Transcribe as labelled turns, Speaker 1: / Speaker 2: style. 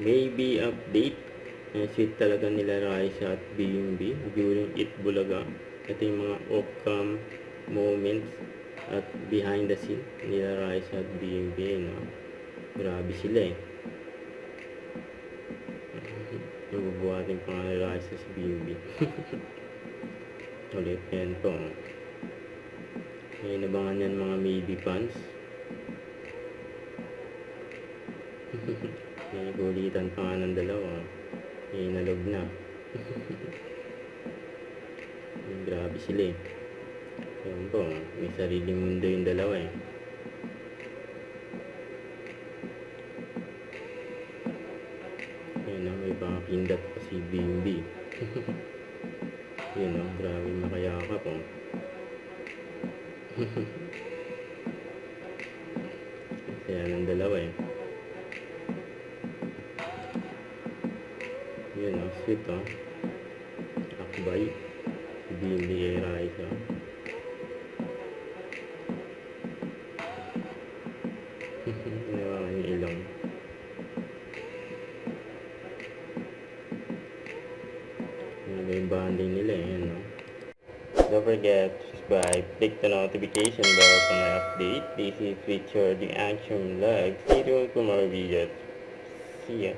Speaker 1: Maybe update. Sweet talaga nila Raisa at BMB during Eat Bulaga. Ito yung mga off-cam moments at behind the scene nila Raisa at BMB. No? Grabe sila eh. Nabubuhatin pa nga nila Raisa si BMB. Ulit yan po. May nabangan yan mga maybe fans. May kulitan pa nga ng dalawa. May nalog na. Grabe sila eh. Ayan po, may sariling mundo yung dalawa eh. Ayan o, may pakakindat pa si BMB. Ayan o, grabe makayakap o. Kaya ng dalawa eh. Yun o, sweet o. Akbay. Si BMB kay Raisa. Ginawa yung ilong. Yun yung bonding nila eh. Yun o. Don't forget to subscribe, click the notification bell for my update. This is featured the action vlog. Stay tuned for more videos. See ya.